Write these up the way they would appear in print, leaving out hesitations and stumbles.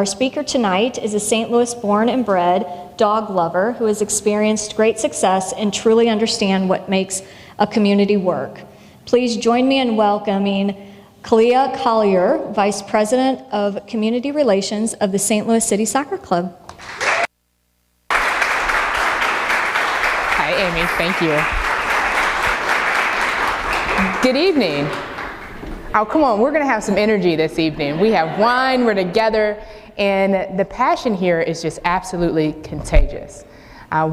Our speaker tonight is a St. Louis born and bred dog lover who has experienced great success and truly understands what makes a community work. Please join me in welcoming Clea Collier, Vice President of Community Relations of the St. Louis City Soccer Club. Hi, Amy. Thank you. Good evening. Oh, come on. We're going to have some energy this evening. We have wine. We're together. And the passion here is just absolutely contagious.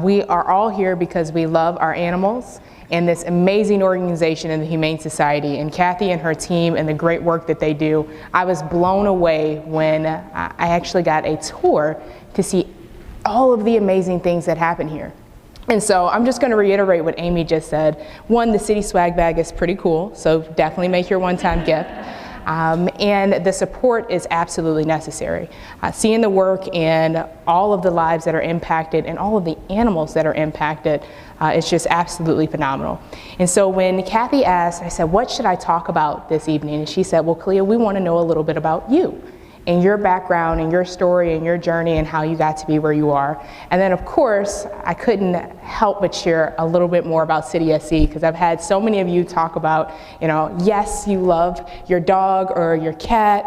We are all here because we love our animals and this amazing organization in the Humane Society, and Kathy and her team and the great work that they do. I was blown away when I actually got a tour to see all of the amazing things that happen here. And so I'm just going to reiterate what Amy just said. One, the city swag bag is pretty cool, so definitely make your one-time gift. And the support is absolutely necessary. Seeing the work and all of the lives that are impacted and all of the animals that are impacted is just absolutely phenomenal. And so when Kathy asked, I said, what should I talk about this evening? And she said, well, Clea, we want to know a little bit about you and your background and your story and your journey and how you got to be where you are. And then of course, I couldn't help but share a little bit more about City SC, because I've had so many of you talk about, yes, you love your dog or your cat,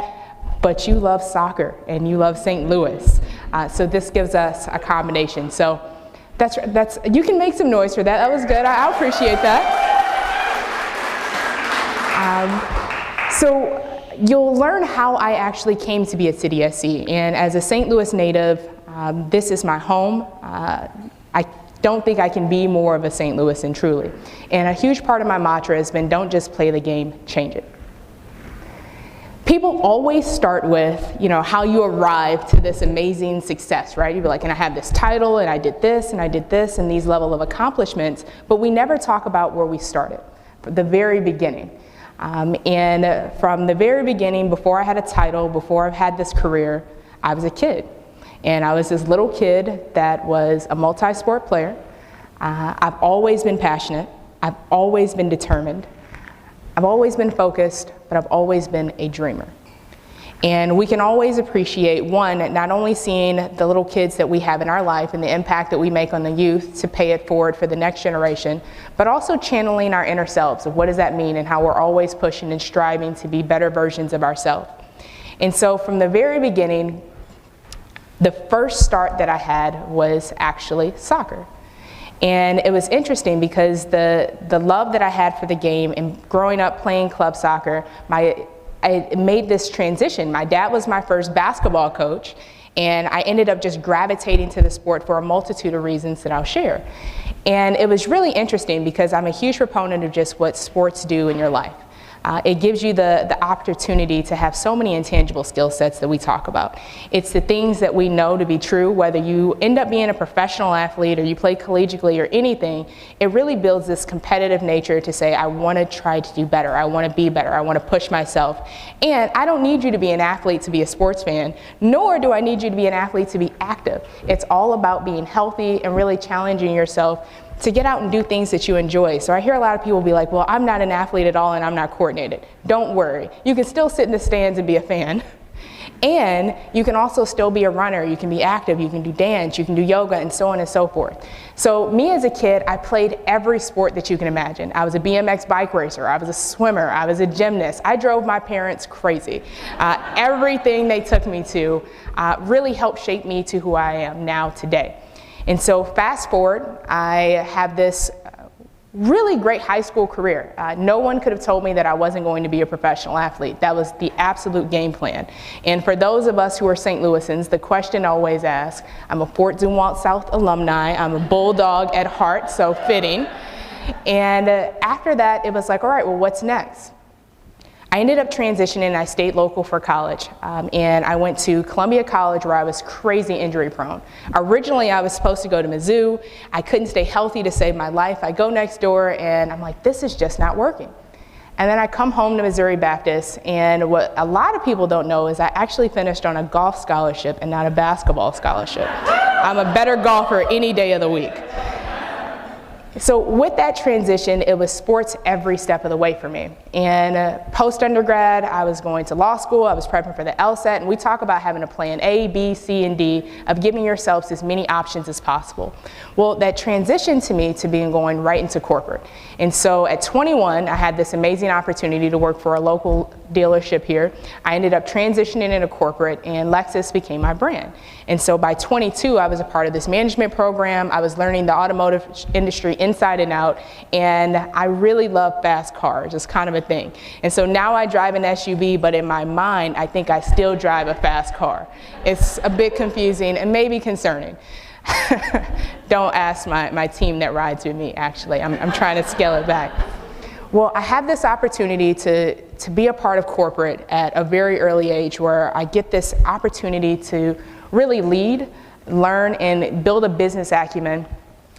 but you love soccer and you love St. Louis. So this gives us a combination. So that's you can make some noise for that. That was good. I appreciate that. So you'll learn how I actually came to be at City SC, and as a St. Louis native, this is my home. I don't think I can be more of a St. Louisan, truly. And a huge part of my mantra has been, don't just play the game, change it. People always start with, how you arrive to this amazing success, right? You'd be like, and I have this title, and I did this, and these level of accomplishments, but we never talk about where we started, from the very beginning. And from the very beginning, before I had a title, before I've had this career, I was a kid. And I was this little kid that was a multi-sport player. I've always been passionate. I've always been determined. I've always been focused, but I've always been a dreamer. And we can always appreciate, one, not only seeing the little kids that we have in our life and the impact that we make on the youth to pay it forward for the next generation, but also channeling our inner selves of what does that mean and how we're always pushing and striving to be better versions of ourselves. And so from the very beginning, the first start that I had was actually soccer. And it was interesting because the love that I had for the game and growing up playing club soccer, I made this transition. My dad was my first basketball coach, and I ended up just gravitating to the sport for a multitude of reasons that I'll share. And it was really interesting because I'm a huge proponent of just what sports do in your life. It gives you the opportunity to have so many intangible skill sets that we talk about. It's the things that we know to be true, whether you end up being a professional athlete or you play collegiately or anything, it really builds this competitive nature to say, I want to try to do better, I want to be better, I want to push myself. And I don't need you to be an athlete to be a sports fan, nor do I need you to be an athlete to be active. It's all about being healthy and really challenging yourself to get out and do things that you enjoy. So I hear a lot of people be like, well, I'm not an athlete at all and I'm not coordinated. Don't worry. You can still sit in the stands and be a fan. And you can also still be a runner. You can be active. You can do dance. You can do yoga and so on and so forth. So me as a kid, I played every sport that you can imagine. I was a BMX bike racer. I was a swimmer. I was a gymnast. I drove my parents crazy. Everything they took me to really helped shape me to who I am now today. And so fast forward, I have this really great high school career. No one could have told me that I wasn't going to be a professional athlete. That was the absolute game plan. And for those of us who are St. Louisans, the question always asked, I'm a Fort Zumwalt South alumni, I'm a Bulldog at heart, so fitting. And after that, it was like, all right, well, what's next? I ended up transitioning. I stayed local for college, and I went to Columbia College where I was crazy injury prone. Originally, I was supposed to go to Mizzou. I couldn't stay healthy to save my life. I go next door, and I'm like, this is just not working. And then I come home to Missouri Baptist, and what a lot of people don't know is I actually finished on a golf scholarship and not a basketball scholarship. I'm a better golfer any day of the week. So with that transition, it was sports every step of the way for me. And post-undergrad, I was going to law school, I was prepping for the LSAT, and we talk about having a plan A, B, C, and D of giving yourselves as many options as possible. Well, that transitioned to me to being going right into corporate. And so at 21, I had this amazing opportunity to work for a local dealership here. I ended up transitioning into corporate, and Lexus became my brand. And so by 22, I was a part of this management program. I was learning the automotive industry inside and out, and I really love fast cars. It's kind of a thing. And so now I drive an SUV, but in my mind, I think I still drive a fast car. It's a bit confusing and maybe concerning. Don't ask my team that rides with me, actually. I'm trying to scale it back. Well, I have this opportunity to be a part of corporate at a very early age, where I get this opportunity to really lead, learn, and build a business acumen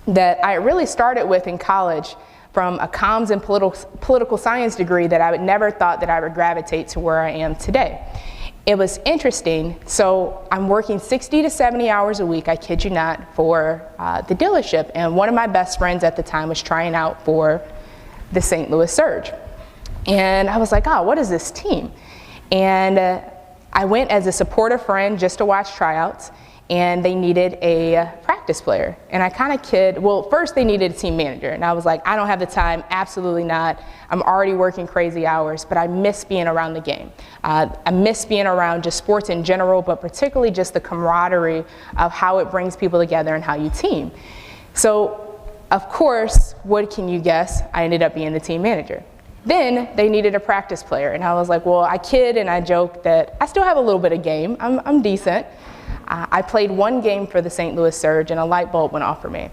that I really started with in college from a comms and political science degree that I would never thought that I would gravitate to where I am today. It was interesting. So I'm working 60 to 70 hours a week, I kid you not, for the dealership. And one of my best friends at the time was trying out for the St. Louis Surge. And I was like, oh, what is this team? And I went as a supportive friend just to watch tryouts, and they needed a practice player. And I kind of kid, well, first they needed a team manager, and I was like, I don't have the time, absolutely not. I'm already working crazy hours, but I miss being around the game. I miss being around just sports in general, but particularly just the camaraderie of how it brings people together and how you team. So, of course, what can you guess? I ended up being the team manager. Then they needed a practice player, and I was like, well, I kid and I joke that I still have a little bit of game. I'm decent. I played one game for the St. Louis Surge, and a light bulb went off for me.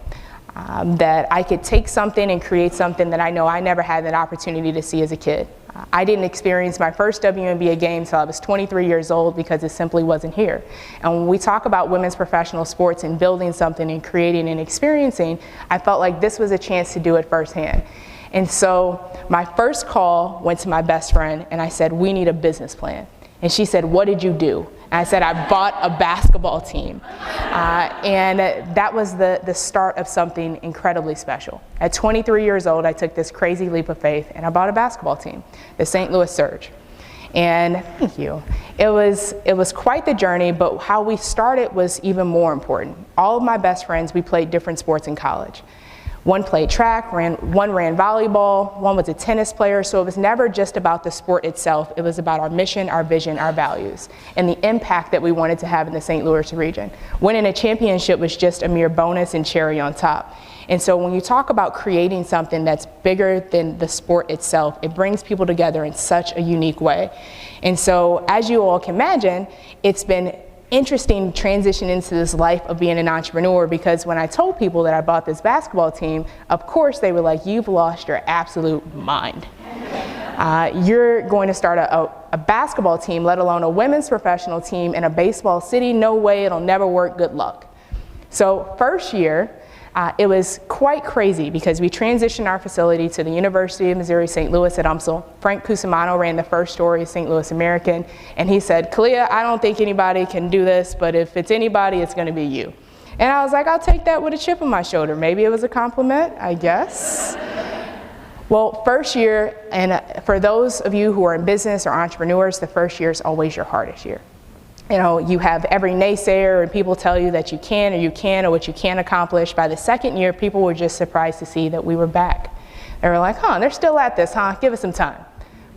That I could take something and create something that I know I never had that opportunity to see as a kid. I didn't experience my first WNBA game until I was 23 years old because it simply wasn't here. And when we talk about women's professional sports and building something and creating and experiencing, I felt like this was a chance to do it firsthand. And so my first call went to my best friend, and I said, we need a business plan. And she said, what did you do? And I said, I bought a basketball team. And that was the start of something incredibly special. At 23 years old, I took this crazy leap of faith, and I bought a basketball team, the St. Louis Surge. And thank you. It was quite the journey, but how we started was even more important. All of my best friends, we played different sports in college. One played track, one ran volleyball, one was a tennis player, so it was never just about the sport itself. It was about our mission, our vision, our values, and the impact that we wanted to have in the St. Louis region. Winning a championship was just a mere bonus and cherry on top. And so when you talk about creating something that's bigger than the sport itself, it brings people together in such a unique way. And so as you all can imagine, it's been interesting transition into this life of being an entrepreneur, because when I told people that I bought this basketball team, of course they were like, you've lost your absolute mind. You're going to start a basketball team, let alone a women's professional team in a baseball city? No way, it'll never work, good luck. So first year, it was quite crazy because we transitioned our facility to the University of Missouri St. Louis at UMSL. Frank Cusimano ran the first story, St. Louis American, and he said, Clea, I don't think anybody can do this, but if it's anybody, it's going to be you. And I was like, I'll take that with a chip on my shoulder. Maybe it was a compliment, I guess. Well, first year, and for those of you who are in business or entrepreneurs, the first year is always your hardest year. You know, you have every naysayer and people tell you that you can or what you can't accomplish. By the second year, people were just surprised to see that we were back. They were like, huh, they're still at this, huh? Give us some time.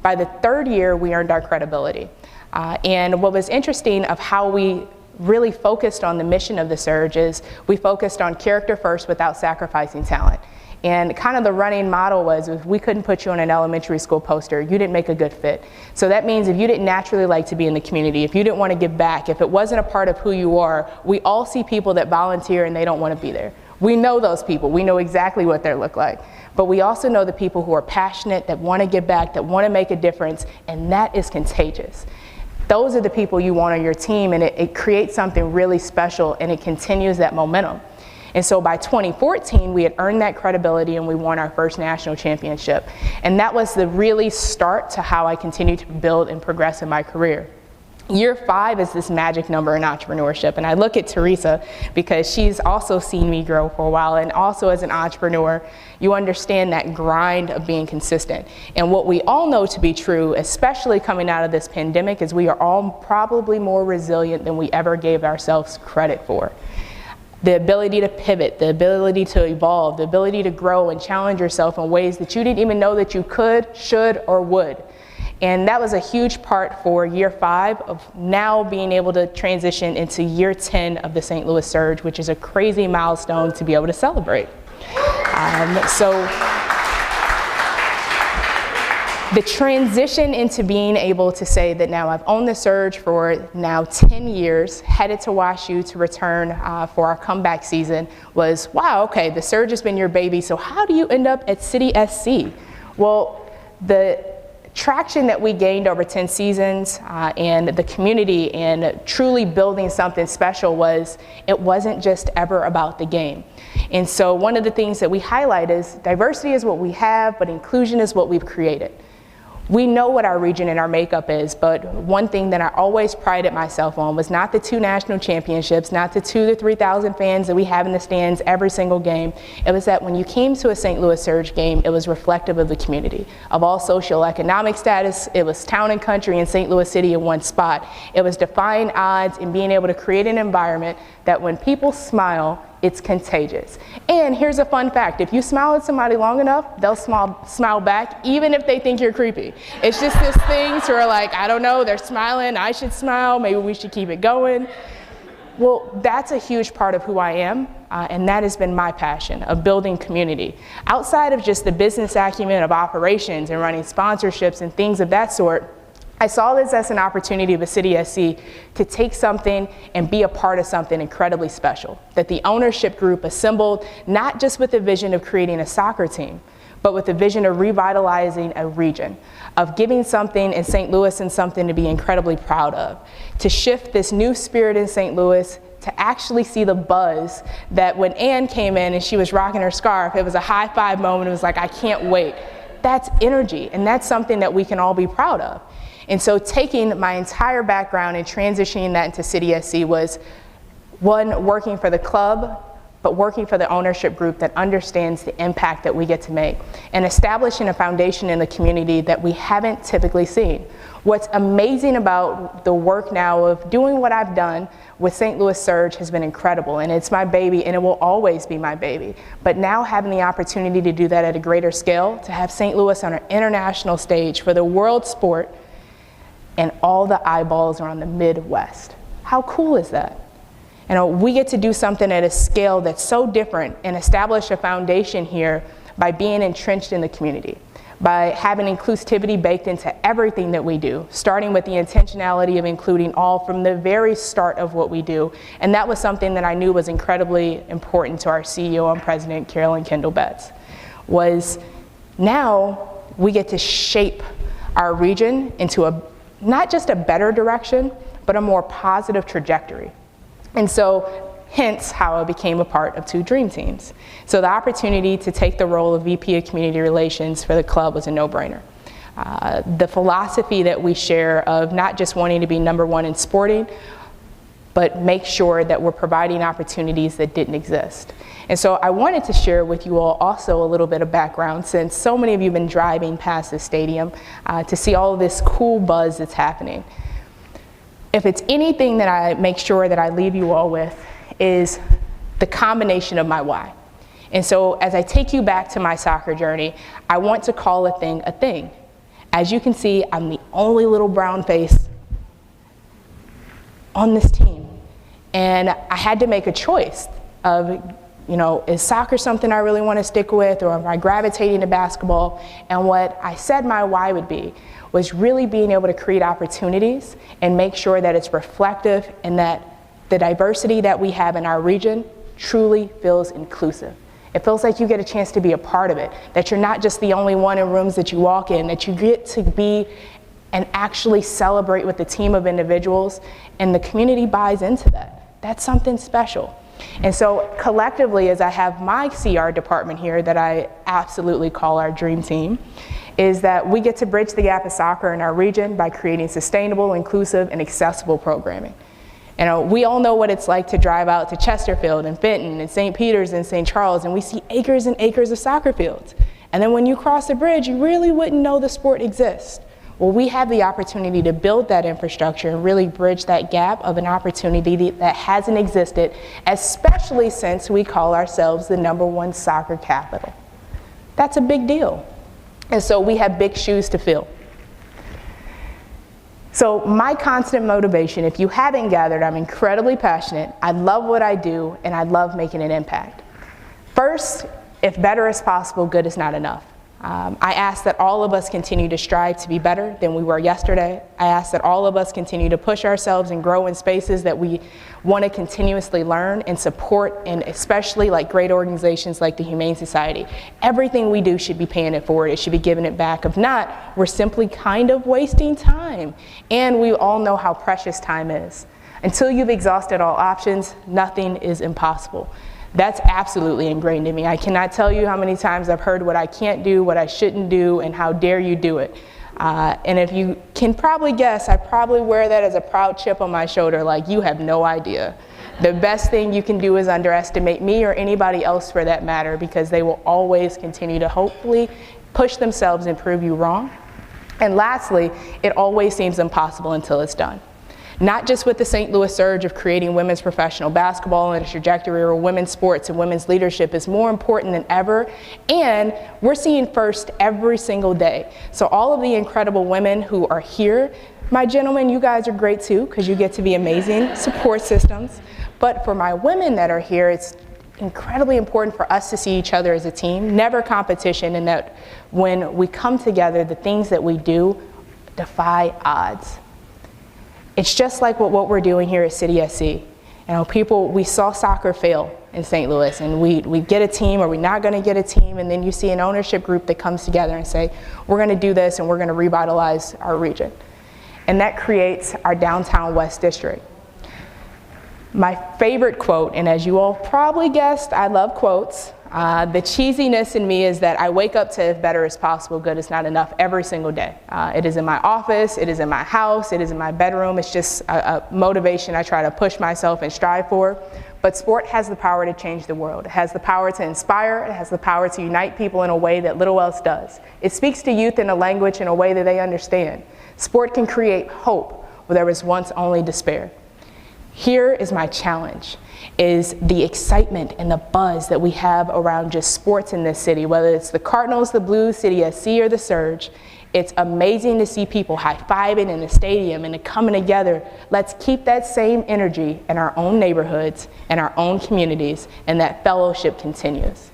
By the third year, we earned our credibility. And what was interesting of how we really focused on the mission of the Surge is we focused on character first without sacrificing talent. And kind of the running model was, if we couldn't put you on an elementary school poster, you didn't make a good fit. So that means if you didn't naturally like to be in the community, if you didn't want to give back, if it wasn't a part of who you are, we all see people that volunteer and they don't want to be there. We know those people. We know exactly what they look like. But we also know the people who are passionate, that want to give back, that want to make a difference, and that is contagious. Those are the people you want on your team, and it creates something really special, and it continues that momentum. And so by 2014, we had earned that credibility and we won our first national championship. And that was the really start to how I continued to build and progress in my career. Year 5 is this magic number in entrepreneurship, and I look at Teresa because she's also seen me grow for a while, and also as an entrepreneur, you understand that grind of being consistent. And what we all know to be true, especially coming out of this pandemic, is we are all probably more resilient than we ever gave ourselves credit for. The ability to pivot, the ability to evolve, the ability to grow and challenge yourself in ways that you didn't even know that you could, should, or would. And that was a huge part for year 5 of now being able to transition into year 10 of the St. Louis Surge, which is a crazy milestone to be able to celebrate. So the transition into being able to say that now I've owned the Surge for now 10 years, headed to WashU to return for our comeback season was, wow, okay, the Surge has been your baby, so how do you end up at City SC? Well, the traction that we gained over 10 seasons and the community and truly building something special it wasn't just ever about the game. And so one of the things that we highlight is diversity is what we have, but inclusion is what we've created. We know what our region and our makeup is, but one thing that I always prided myself on was not the 2 national championships, not the 2,000 to 3,000 fans that we have in the stands every single game. It was that when you came to a St. Louis Surge game, it was reflective of the community, of all socioeconomic status. It was town and country in St. Louis City in one spot. It was defying odds and being able to create an environment that when people smile, it's contagious. And here's a fun fact. If you smile at somebody long enough, they'll smile back, even if they think you're creepy. It's just this thing to where like, I don't know, they're smiling, I should smile, maybe we should keep it going. Well, that's a huge part of who I am, and that has been my passion, of building community. Outside of just the business acumen of operations and running sponsorships and things of that sort, I saw this as an opportunity with City SC to take something and be a part of something incredibly special. That the ownership group assembled not just with the vision of creating a soccer team, but with the vision of revitalizing a region, of giving something in St. Louis and something to be incredibly proud of. To shift this new spirit in St. Louis, to actually see the buzz that when Ann came in and she was rocking her scarf, it was a high five moment, it was like, I can't wait. That's energy, and that's something that we can all be proud of. And so taking my entire background and transitioning that into City SC was, one, working for the club, but working for the ownership group that understands the impact that we get to make, and establishing a foundation in the community that we haven't typically seen. What's amazing about the work now of doing what I've done with St. Louis Surge has been incredible, and it's my baby, and it will always be my baby. But now having the opportunity to do that at a greater scale, to have St. Louis on an international stage for the world sport, and all the eyeballs are on the Midwest. How cool is that? You know, we get to do something at a scale that's so different and establish a foundation here by being entrenched in the community, by having inclusivity baked into everything that we do, starting with the intentionality of including all from the very start of what we do. And that was something that I knew was incredibly important to our CEO and President, Carolyn Kendall Betts, was now we get to shape our region into not just a better direction, but a more positive trajectory. And so, hence how I became a part of 2 Dream Teams. So the opportunity to take the role of VP of Community Relations for the club was a no-brainer. The philosophy that we share of not just wanting to be #1 in sporting, but make sure that we're providing opportunities that didn't exist. And so I wanted to share with you all also a little bit of background, since so many of you have been driving past the stadium to see all of this cool buzz that's happening. If it's anything that I make sure that I leave you all with is the combination of my why. And so as I take you back to my soccer journey, I want to call a thing a thing. As you can see, I'm the only little brown face on this team. And I had to make a choice of, you know, is soccer something I really want to stick with, or am I gravitating to basketball? And what I said my why would be was really being able to create opportunities and make sure that it's reflective and that the diversity that we have in our region truly feels inclusive. It feels like you get a chance to be a part of it, that you're not just the only one in rooms that you walk in, that you get to be and actually celebrate with a team of individuals, and the community buys into that. That's something special. And so collectively, as I have my CR department here that I absolutely call our dream team, is that we get to bridge the gap of soccer in our region by creating sustainable, inclusive, and accessible programming. You know, we all know what it's like to drive out to Chesterfield and Benton and St. Peter's and St. Charles, and we see acres and acres of soccer fields. And then when you cross the bridge, you really wouldn't know the sport exists. Well, we have the opportunity to build that infrastructure and really bridge that gap of an opportunity that hasn't existed, especially since we call ourselves the #1 soccer capital. That's a big deal. And so we have big shoes to fill. So my constant motivation, if you haven't gathered, I'm incredibly passionate. I love what I do, and I love making an impact. First, if better is possible, good is not enough. I ask that all of us continue to strive to be better than we were yesterday. I ask that all of us continue to push ourselves and grow in spaces that we want to continuously learn and support, and especially like great organizations like the Humane Society. Everything we do should be paying it forward. It should be giving it back. If not, we're simply kind of wasting time. And we all know how precious time is. Until you've exhausted all options, nothing is impossible. That's absolutely ingrained in me. I cannot tell you how many times I've heard what I can't do, what I shouldn't do, and how dare you do it. And if you can probably guess, I probably wear that as a proud chip on my shoulder, like you have no idea. The best thing you can do is underestimate me or anybody else for that matter, because they will always continue to hopefully push themselves and prove you wrong. And lastly, it always seems impossible until it's done. Not just with the St. Louis surge of creating women's professional basketball and a trajectory where women's sports and women's leadership is more important than ever, and we're seeing first every single day. So all of the incredible women who are here, my gentlemen, you guys are great too, because you get to be amazing support systems. But for my women that are here, it's incredibly important for us to see each other as a team, never competition, and that when we come together, the things that we do defy odds. It's just like what we're doing here at City SC. You know, we saw soccer fail in St. Louis, and we get a team, or we're not going to get a team, and then you see an ownership group that comes together and say, we're going to do this, and we're going to revitalize our region. And that creates our downtown West District. My favorite quote, and as you all probably guessed, I love quotes. The cheesiness in me is that I wake up to if better is possible, good is not enough every single day. It is in my office, it is in my house, it is in my bedroom. It's just a motivation I try to push myself and strive for. But sport has the power to change the world. It has the power to inspire, it has the power to unite people in a way that little else does. It speaks to youth in a language in a way that they understand. Sport can create hope where there was once only despair. Here is my challenge, is the excitement and the buzz that we have around just sports in this city, whether it's the Cardinals, the Blues, City SC, or the Surge. It's amazing to see people high-fiving in the stadium and coming together. Let's keep that same energy in our own neighborhoods and our own communities, and that fellowship continues.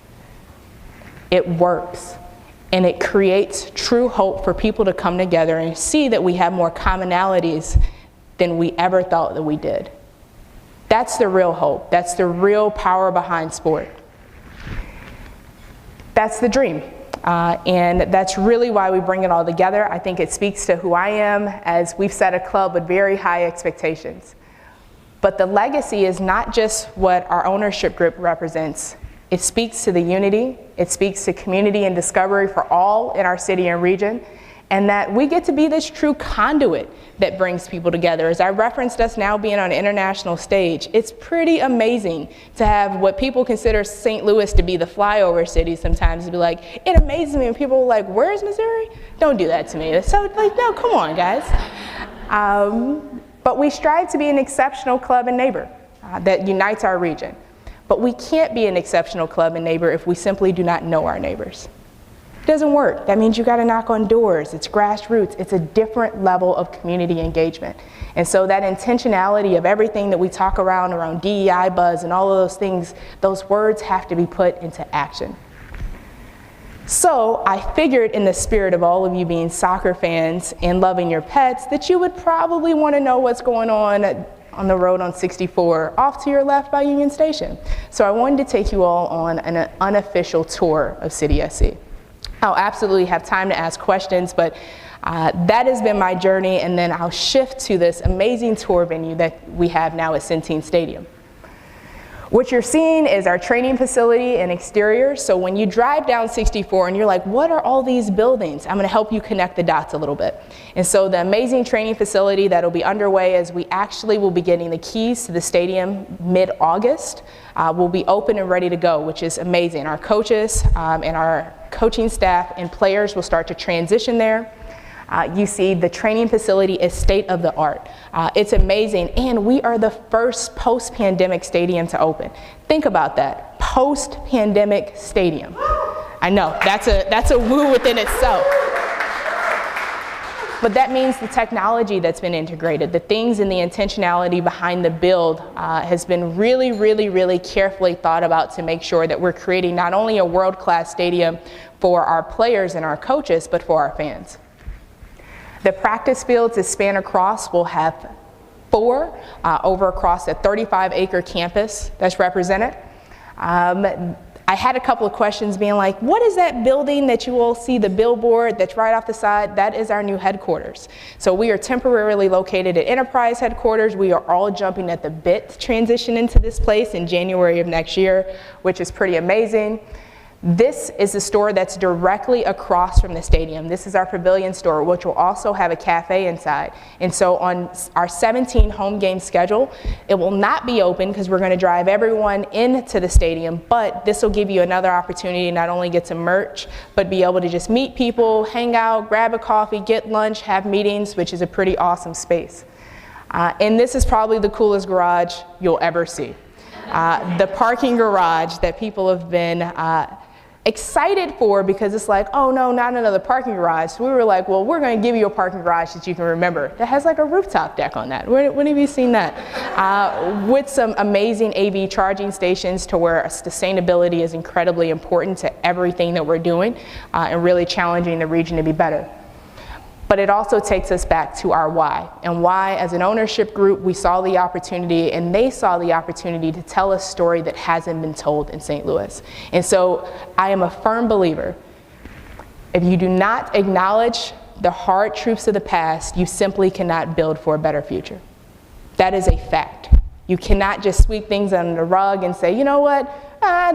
It works, and it creates true hope for people to come together and see that we have more commonalities than we ever thought that we did. That's the real hope. That's the real power behind sport. That's the dream. And that's really why we bring it all together. I think it speaks to who I am, as we've set a club with very high expectations. But the legacy is not just what our ownership group represents. It speaks to the unity. It speaks to community and discovery for all in our city and region. And that we get to be this true conduit that brings people together. As I referenced us now being on an international stage, it's pretty amazing to have what people consider St. Louis to be the flyover city sometimes, to be like, it amazes me when people are like, where's Missouri? Don't do that to me. It's so like, no, come on, guys. But we strive to be an exceptional club and neighbor that unites our region. But we can't be an exceptional club and neighbor if we simply do not know our neighbors. Doesn't work. That means you got to knock on doors. It's grassroots. It's a different level of community engagement. And so that intentionality of everything that we talk around DEI buzz and all of those things, those words have to be put into action. So I figured, in the spirit of all of you being soccer fans and loving your pets, that you would probably want to know what's going on the road on 64 off to your left by Union Station. So I wanted to take you all on an unofficial tour of City SC. I'll absolutely have time to ask questions, but that has been my journey, and then I'll shift to this amazing tour venue that we have now at Centene Stadium. What you're seeing is our training facility and exterior. So when you drive down 64 and you're like, what are all these buildings? I'm gonna help you connect the dots a little bit. And so the amazing training facility that'll be underway as we actually will be getting the keys to the stadium mid-August will be open and ready to go, which is amazing. Our coaches and our coaching staff and players will start to transition there. You see the training facility is state of the art. It's amazing, and we are the first post-pandemic stadium to open. Think about that, post-pandemic stadium. I know, that's a woo within itself. But that means the technology that's been integrated, the things and the intentionality behind the build has been really, really, really carefully thought about to make sure that we're creating not only a world-class stadium for our players and our coaches, but for our fans. The practice fields that span across will have 4 over across a 35-acre campus that's represented. I had a couple of questions being like, what is that building that you all see, the billboard that's right off the side? That is our new headquarters. So we are temporarily located at Enterprise headquarters. We are all jumping at the bit to transition into this place in January of next year, which is pretty amazing. This is the store that's directly across from the stadium. This is our pavilion store, which will also have a cafe inside. And so on our 17 home game schedule, it will not be open because we're going to drive everyone into the stadium, but this will give you another opportunity to not only get some merch, but be able to just meet people, hang out, grab a coffee, get lunch, have meetings, which is a pretty awesome space. And this is probably the coolest garage you'll ever see. The parking garage that people have been excited for, because it's like, oh no, not another parking garage. So we were like, well, we're going to give you a parking garage that you can remember that has like a rooftop deck on that. When have you seen that? With some amazing AV charging stations to where sustainability is incredibly important to everything that we're doing and really challenging the region to be better. But it also takes us back to our why. And why, as an ownership group, we saw the opportunity and they saw the opportunity to tell a story that hasn't been told in St. Louis. And so I am a firm believer, if you do not acknowledge the hard truths of the past, you simply cannot build for a better future. That is a fact. You cannot just sweep things under the rug and say, you know what,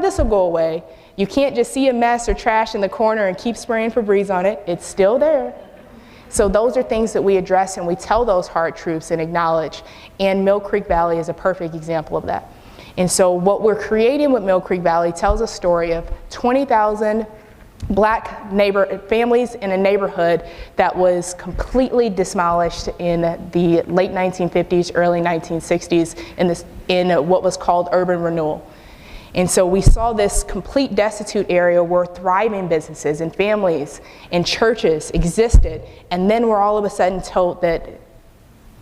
this will go away. You can't just see a mess or trash in the corner and keep spraying Febreze on it. It's still there. So those are things that we address and we tell those hard truths and acknowledge. And Mill Creek Valley is a perfect example of that. And so what we're creating with Mill Creek Valley tells a story of 20,000 black families in a neighborhood that was completely demolished in the late 1950s, early 1960s in what was called urban renewal. And so we saw this complete destitute area where thriving businesses and families and churches existed, and then we're all of a sudden told that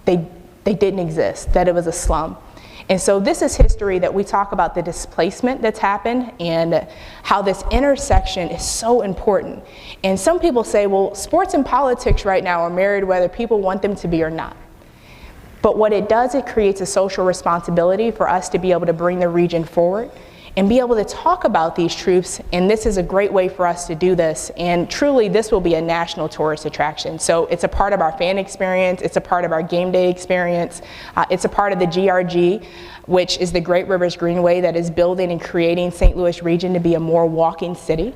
they didn't exist, that it was a slum. And so this is history that we talk about the displacement that's happened and how this intersection is so important. And some people say, well, sports and politics right now are married whether people want them to be or not. But what it does, it creates a social responsibility for us to be able to bring the region forward and be able to talk about these truths, and this is a great way for us to do this, and truly this will be a national tourist attraction. So it's a part of our fan experience, it's a part of our game day experience, it's a part of the GRG, which is the Great Rivers Greenway that is building and creating St. Louis region to be a more walking city,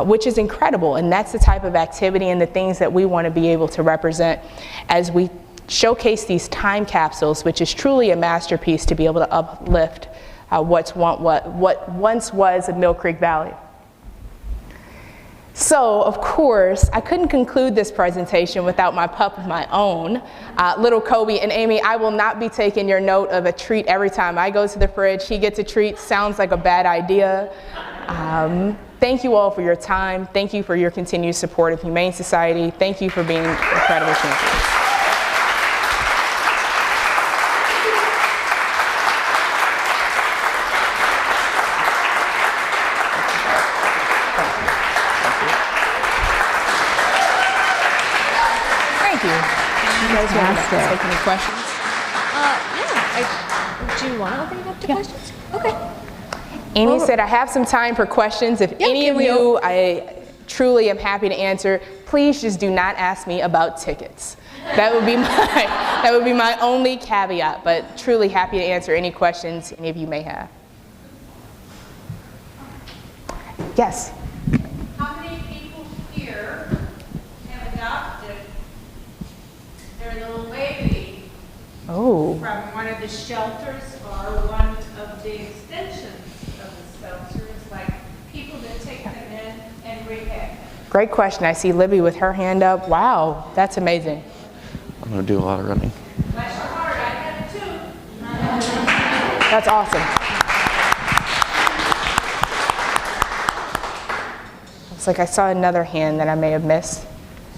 which is incredible, and that's the type of activity and the things that we want to be able to represent as we showcase these time capsules, which is truly a masterpiece to be able to uplift what once was Mill Creek Valley. So, of course, I couldn't conclude this presentation without my pup of my own, little Kobe. And Amy, I will not be taking your note of a treat every time I go to the fridge. He gets a treat, sounds like a bad idea. Thank you all for your time. Thank you for your continued support of Humane Society. Thank you for being incredible champions. Fantastic. Take any questions? Yeah. Do you want to open it up to questions? Okay. Amy said I have some time for questions. If any of you I truly am happy to answer, please just do not ask me about tickets. That would be my only caveat, but truly happy to answer any questions any of you may have. Yes. How many people here have adopted their little baby Oh. from one of the shelters or one of the extensions of the shelters, like people that take them in and rehab them? Great question. I see Libby with her hand up. Wow, that's amazing. I'm going to do a lot of running. Bless your heart, I have two. That's awesome. Looks like I saw another hand that I may have missed.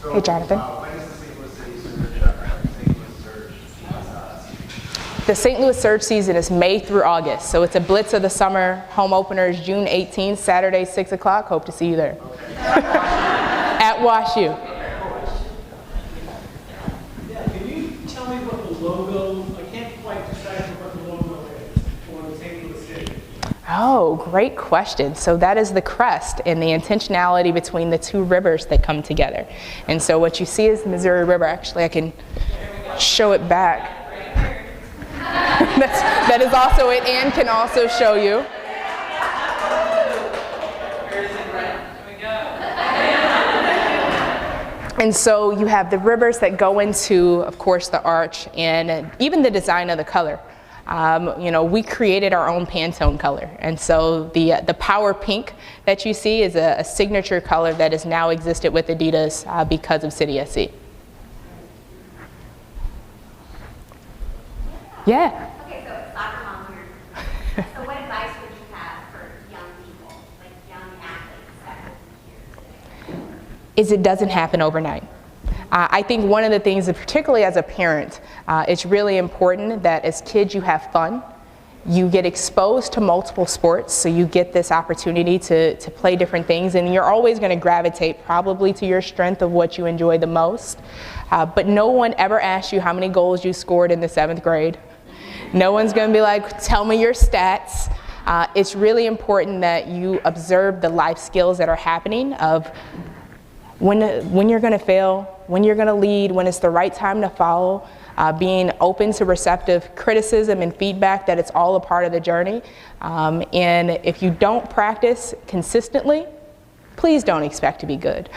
So, Hey, Jonathan. When is the St. Louis City Surge season? The St. Louis Surge season is May through August, so it's a blitz of the summer. Home opener is June 18th, Saturday, 6 o'clock. Hope to see you there. At WashU. Yeah, can you tell me what the logo, I can't quite decipher what the logo is for the St. Louis City. Oh, great question. So that is the crest and the intentionality between the two rivers that come together. And so what you see is the Missouri River. Actually, I can show it back. That is also it, and can also show you. And so you have the rivers that go into, of course, the arch and even the design of the color. You know, we created our own Pantone color. And so the power pink that you see is a signature color that has now existed with Adidas because of City SC. Yeah. Okay, so it's soccer mom here. So what advice would you have for young people, like young athletes that will be here today? Is it doesn't happen overnight. I think one of the things, that particularly as a parent, it's really important that as kids you have fun. You get exposed to multiple sports, so you get this opportunity to play different things, and you're always going to gravitate probably to your strength of what you enjoy the most. But no one ever asks you how many goals you scored in the 7th grade. No one's going to be like, tell me your stats. It's really important that you observe the life skills that are happening of when you're going to fail, when you're going to lead, when it's the right time to follow, being open to receptive criticism and feedback, that it's all a part of the journey. And if you don't practice consistently, please don't expect to be good.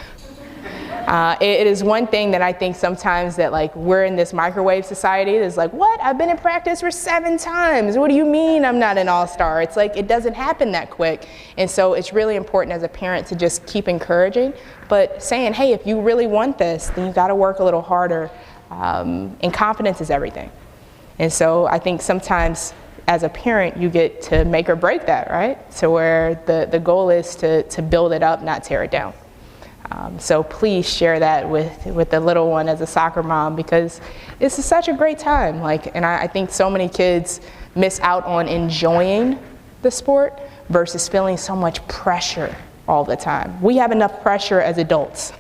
It is one thing that I think sometimes that like we're in this microwave society that's like, what? I've been in practice for 7 times. What do you mean I'm not an all-star? It's like it doesn't happen that quick. And so it's really important as a parent to just keep encouraging, but saying, hey, if you really want this, then you got to work a little harder. And confidence is everything. And so I think sometimes as a parent, you get to make or break that, right? So where the goal is to build it up, not tear it down. So please share that with the little one as a soccer mom, because this is such a great time. And I think so many kids miss out on enjoying the sport versus feeling so much pressure all the time. We have enough pressure as adults.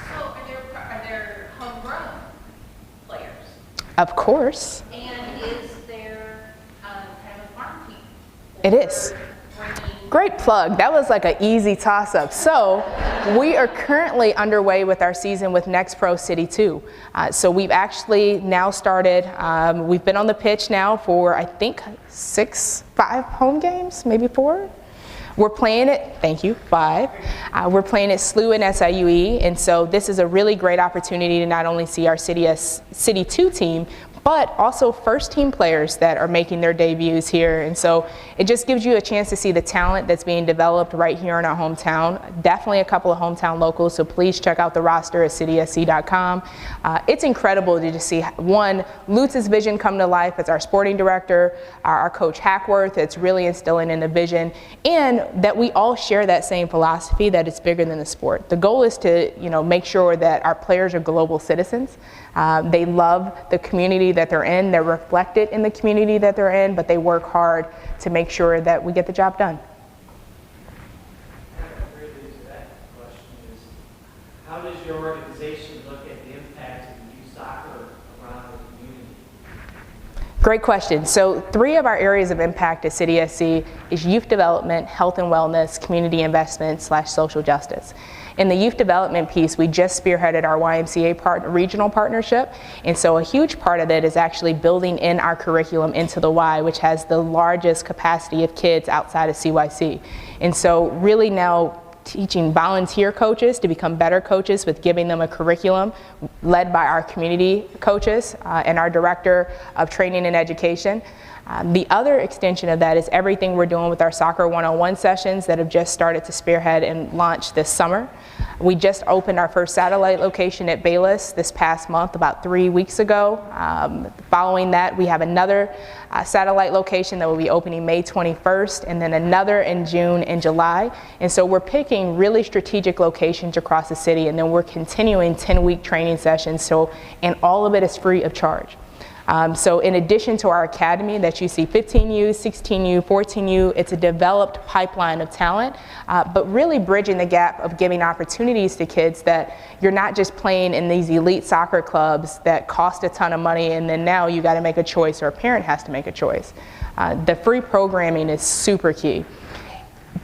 So are there homegrown players? Of course. And is there kind of a farm team? It is. Great plug. That was like an easy toss-up. So we are currently underway with our season with Next Pro City 2. So we've actually now started, we've been on the pitch now for I think 5 home games, maybe 4. We're playing it, thank you, 5. We're playing at SLU and SIUE, and so this is a really great opportunity to not only see our City 2 team, but also first team players that are making their debuts here. And so it just gives you a chance to see the talent that's being developed right here in our hometown. Definitely a couple of hometown locals, so please check out the roster at citysc.com. It's incredible to just see, one, Lutz's vision come to life as our sporting director, our coach Hackworth, it's really instilling in the vision, and that we all share that same philosophy that it's bigger than the sport. The goal is to, make sure that our players are global citizens. They love the community that they're in, they're reflected in the community that they're in, but they work hard to make sure that we get the job done. Related to that question is, how does your organization look at the impact of youth soccer around the community? Great question. So 3 of our areas of impact at City SC is youth development, health and wellness, community investment / social justice. In the youth development piece, we just spearheaded our YMCA regional partnership, and so a huge part of it is actually building in our curriculum into the Y, which has the largest capacity of kids outside of CYC. And so really now teaching volunteer coaches to become better coaches with giving them a curriculum led by our community coaches and our director of training and education. The other extension of that is everything we're doing with our soccer one-on-one sessions that have just started to spearhead and launch this summer. We just opened our first satellite location at Bayless this past month, about 3 weeks ago. Following that, we have another satellite location that will be opening May 21st, and then another in June and July. And so we're picking really strategic locations across the city, and then we're continuing 10-week training sessions, and all of it is free of charge. So in addition to our academy that you see 15U, 16U, 14U, it's a developed pipeline of talent, but really bridging the gap of giving opportunities to kids that you're not just playing in these elite soccer clubs that cost a ton of money and then now you got to make a choice or a parent has to make a choice. The free programming is super key.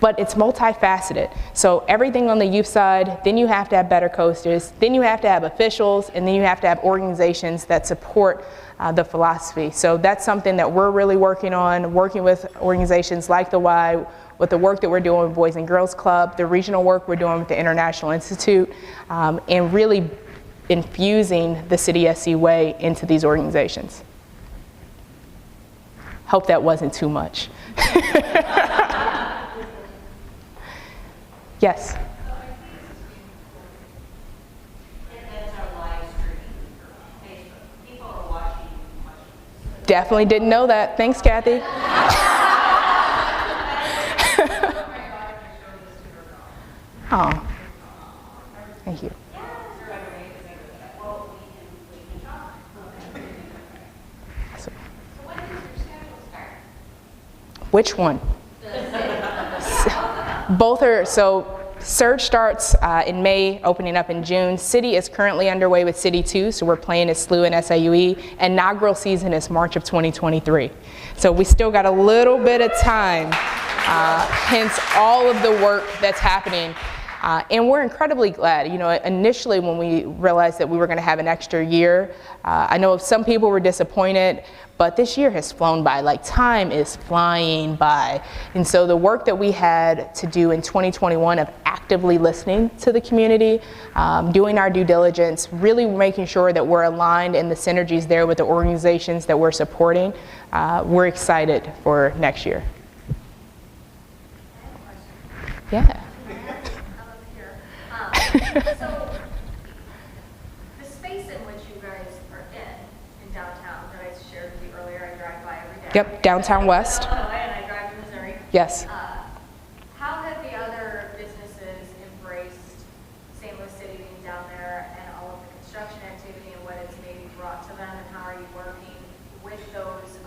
But it's multifaceted. So everything on the youth side, then you have to have better coaches, then you have to have officials, and then you have to have organizations that support the philosophy. So that's something that we're really working on, working with organizations like the Y, with the work that we're doing with Boys and Girls Club, the regional work we're doing with the International Institute, and really infusing the City SC way into these organizations. Hope that wasn't too much. Yes. Definitely didn't know that. Thanks, Kathy. Oh, thank you. Which one? Both are, so Surge starts in May, opening up in June. City is currently underway with City 2, so we're playing at SLU and SIUE. Inaugural season is March of 2023. So we still got a little bit of time, hence all of the work that's happening. And we're incredibly glad. You know, initially when we realized that we were going to have an extra year, I know some people were disappointed, but this year has flown by. Like, time is flying by. And so the work that we had to do in 2021 of actively listening to the community, doing our due diligence, really making sure that we're aligned and the synergies there with the organizations that we're supporting, we're excited for next year. Yeah. So, the space in which you guys are in downtown that I shared with you earlier, I drive by every day. Yep, downtown West. Illinois, and I drive to Missouri. Yes. How have the other businesses embraced St. Louis City being down there and all of the construction activity and what it's maybe brought to them, and how are you working with those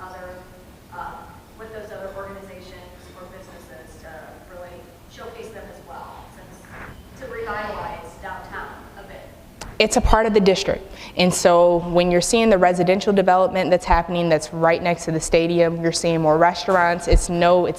other organizations or businesses to really showcase them as well, to revitalize downtown a bit? It's a part of the district. And so when you're seeing the residential development that's happening that's right next to the stadium, you're seeing more restaurants. It's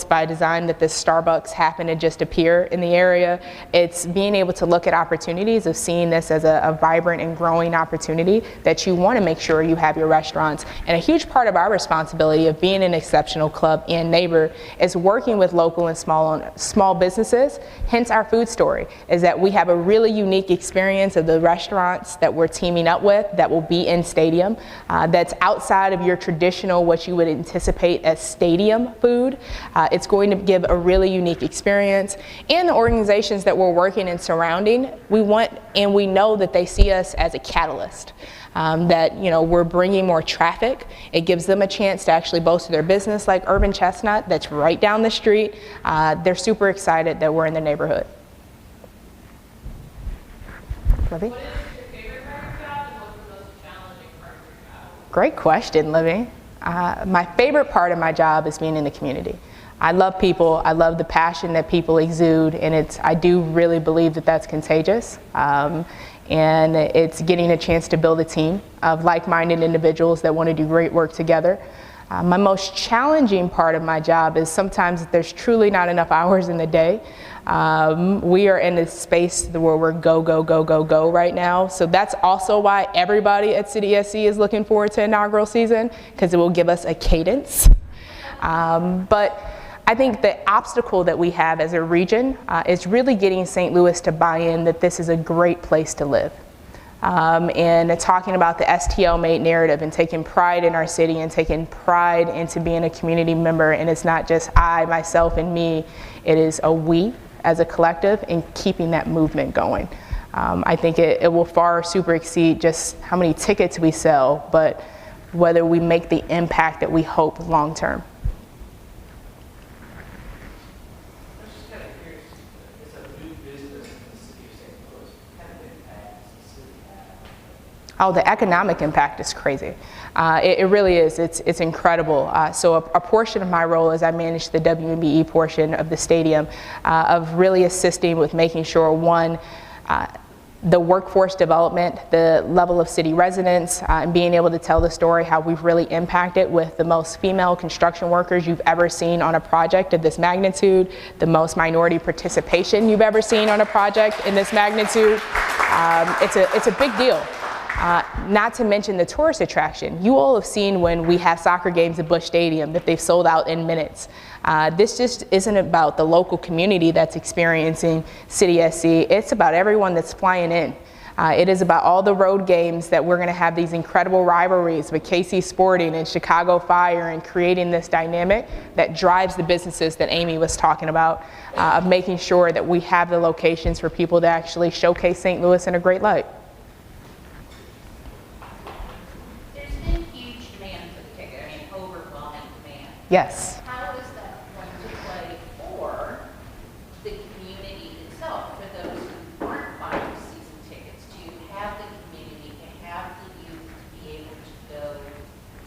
by design that this Starbucks happened to just appear in the area. It's being able to look at opportunities of seeing this as a vibrant and growing opportunity that you want to make sure you have your restaurants. And a huge part of our responsibility of being an exceptional club and neighbor is working with local and small businesses. Hence our food story is that we have a really unique experience of the restaurants that we're teaming up with that will be in stadium, that's outside of your traditional what you would anticipate as stadium food. It's going to give a really unique experience, and the organizations that we're working and surrounding, we know that they see us as a catalyst. That, you know, we're bringing more traffic. It gives them a chance to actually bolster their business, like Urban Chestnut that's right down the street. They're super excited that we're in the neighborhood. Libby? Great question, Libby. My favorite part of my job is being in the community. I love people. I love the passion that people exude, and I do really believe that that's contagious. And it's getting a chance to build a team of like-minded individuals that want to do great work together. My most challenging part of my job is sometimes there's truly not enough hours in the day. We are in this space where we're go, go, go, go, go right now. So that's also why everybody at City SC is looking forward to inaugural season, because it will give us a cadence. But I think the obstacle that we have as a region is really getting St. Louis to buy in that this is a great place to live. And talking about the STL mate narrative and taking pride in our city and taking pride into being a community member. And it's not just I, myself, and me. It is a we as a collective and keeping that movement going. I think it will far super exceed just how many tickets we sell, but whether we make the impact that we hope long term. Oh, the economic impact is crazy. It really is. It's incredible. So a portion of my role is I manage the WMBE portion of the stadium, of really assisting with making sure, one, the workforce development, the level of city residents, and being able to tell the story how we've really impacted with the most female construction workers you've ever seen on a project of this magnitude, the most minority participation you've ever seen on a project in this magnitude. It's a big deal. Not to mention the tourist attraction. You all have seen when we have soccer games at Busch Stadium that they've sold out in minutes. This just isn't about the local community that's experiencing City SC. It's about everyone that's flying in. It is about all the road games that we're going to have these incredible rivalries with KC Sporting and Chicago Fire, and creating this dynamic that drives the businesses that Amy was talking about, of making sure that we have the locations for people to actually showcase St. Louis in a great light. Yes. How is that going to play for the community itself, for those who aren't buying season tickets, to have the community, to have the youth to be able to go,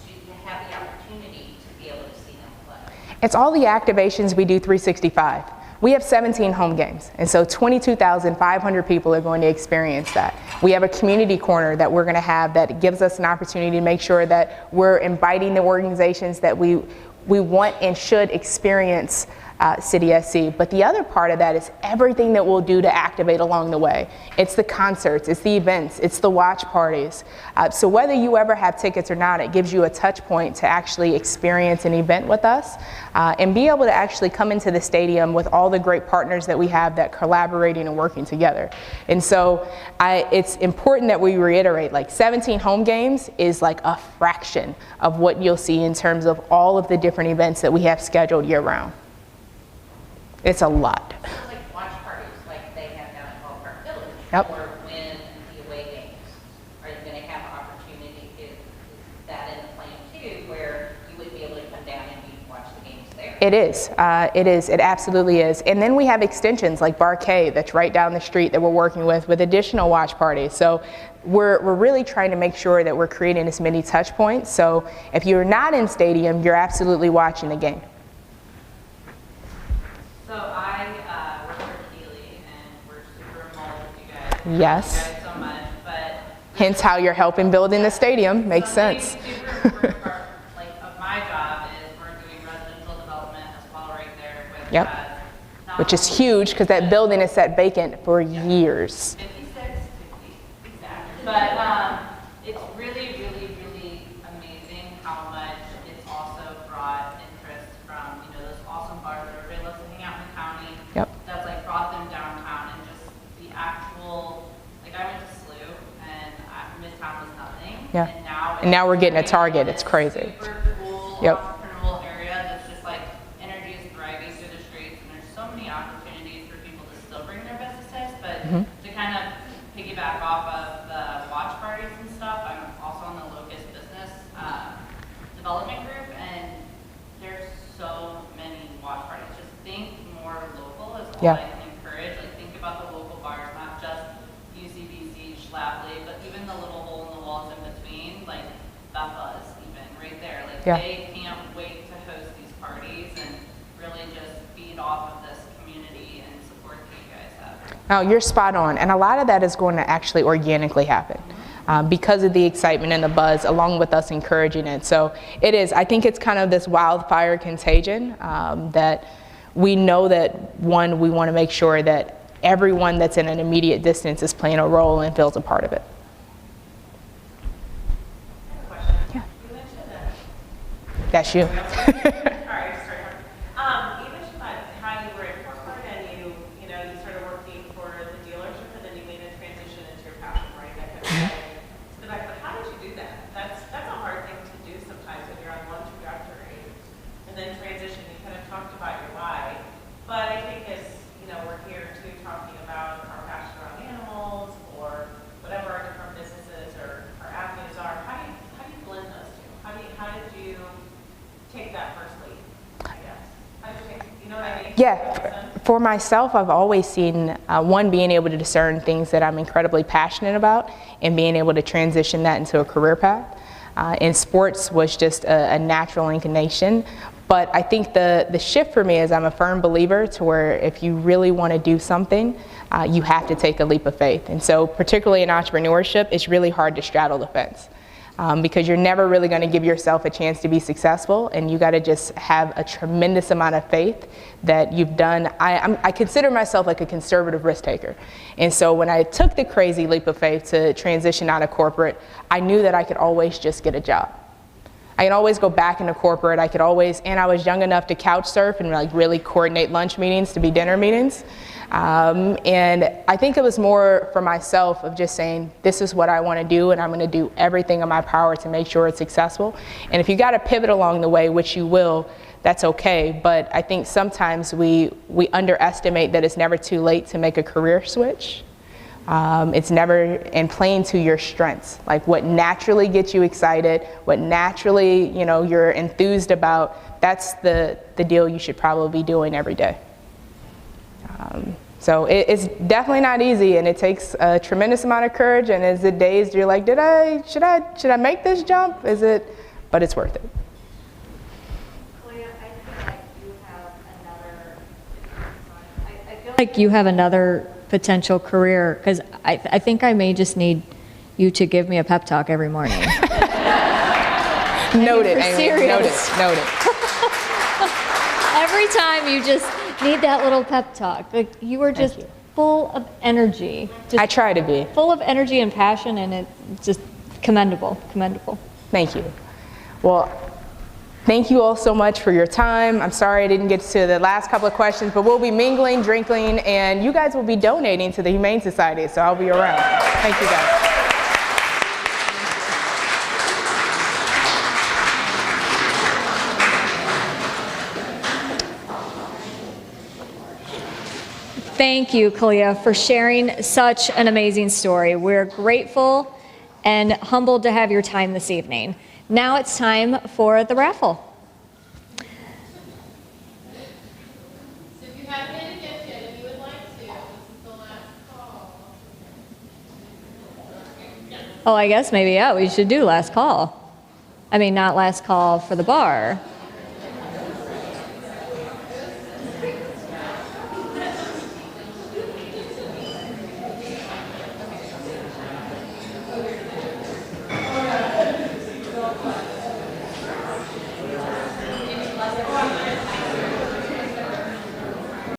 to have the opportunity to be able to see them play? It's all the activations we do 365. We have 17 home games, and so 22,500 people are going to experience that. We have a community corner that we're going to have that gives us an opportunity to make sure that we're inviting the organizations that we want and should experience City SC. But the other part of that is everything that we'll do to activate along the way. It's the concerts, it's the events, it's the watch parties. So whether you ever have tickets or not, it gives you a touch point to actually experience an event with us, and be able to actually come into the stadium with all the great partners that we have that collaborating and working together. And so it's important that we reiterate, like 17 home games is like a fraction of what you'll see in terms of all of the different events that we have scheduled year round. It's a lot. So like watch parties like they have down at Ballpark Village, Yep. or when the away games, are you going to have an opportunity, is that in the plan too, where you would be able to come down and watch the games there? It is. It absolutely is. And then we have extensions like Barquet that's right down the street that we're working with additional watch parties. So we're really trying to make sure that we're creating as many touch points. So if you're not in stadium, you're absolutely watching the game. So I work for Khalia, and we're super involved with you guys. Yes. Thank you guys so much, but Hence how you're helping building the stadium. Makes something sense. super important part, like, of my job is we're doing residential development as well right there, which Yep. has not Which is only- huge because that building is sat vacant for years. 56, 50, exactly. But it's really, really, really amazing how much it's also brought interest from, those awesome bars that everybody loves to hang out in the county. Yep. That's like brought them downtown, and just the actual, like I went to SLU and Midtown was nothing. Yeah. And now we're getting a turning Target. into It's this crazy. Super cool, Yep. entrepreneurial area that's just like energy is thriving through the streets, and there's so many opportunities for people to still bring their businesses, but to kind of piggyback off of the watch parties and stuff, I'm also on the Locust Business Development Group, and there's so many watch parties. Just think more local is all Yeah. I can encourage. Like, think about the local bars, not just UCBC, Schlafly, but even the little hole in the walls in between, like Bethel is even right there. Like, Yeah. they can't wait to host these parties and really just feed off of this community and support that you guys have. No, you're spot on, and a lot of that is going to actually organically happen. because of the excitement and the buzz, along with us encouraging it. So I think it's kind of this wildfire contagion that we know that, one, we want to make sure that everyone that's in an immediate distance is playing a role and feels a part of it. Yeah. You mentioned that. That's you. All right, sorry. You mentioned how you were in corporate and you started working for the dealership and then you made a transition into your passion, right? That kind of to the back. But how did you do that? That's a hard thing to do sometimes when you're on one trajectory and then transition. You kind of talked about your why, but I think as we're here too talking about our passion around animals or whatever our different businesses or our avenues are. How do you blend those two? How did you take that first leap, I guess? How did you take, you know what I mean? Yeah, for myself, I've always seen, one, being able to discern things that I'm incredibly passionate about and being able to transition that into a career path. In sports was just a natural inclination. But I think the shift for me is I'm a firm believer to where if you really want to do something, you have to take a leap of faith. And so particularly in entrepreneurship, it's really hard to straddle the fence. Because you're never really going to give yourself a chance to be successful, and you got to just have a tremendous amount of faith that you've done. I consider myself like a conservative risk taker, and so when I took the crazy leap of faith to transition out of corporate, I knew that I could always just get a job. I could always go back into corporate. And I was young enough to couch surf and like really coordinate lunch meetings to be dinner meetings. And I think it was more for myself of just saying, this is what I want to do, and I'm going to do everything in my power to make sure it's successful. And if you got to pivot along the way, which you will, that's okay. But I think sometimes we underestimate that it's never too late to make a career switch. It's never in playing to your strengths, like what naturally gets you excited, what naturally, you're enthused about. That's the deal you should probably be doing every day. So it's definitely not easy, and it takes a tremendous amount of courage. And is it days you're like, should I make this jump? But it's worth it. Clea, I feel like you have another potential career, because I think I may just need you to give me a pep talk every morning. Noted, Amy. Noted. Every time you just need that little pep talk. Like, you are just full of energy. I try to be. Full of energy and passion, and it's just commendable. Thank you. Well, thank you all so much for your time. I'm sorry I didn't get to the last couple of questions, but we'll be mingling, drinking, and you guys will be donating to the Humane Society, so I'll be around. Thank you guys. Thank you, Khalia, for sharing such an amazing story. We're grateful and humbled to have your time this evening. Now it's time for the raffle. So if you haven't made a gift yet and you would like to, this is the last call. Oh, I guess maybe, yeah, we should do last call. I mean, not last call for the bar.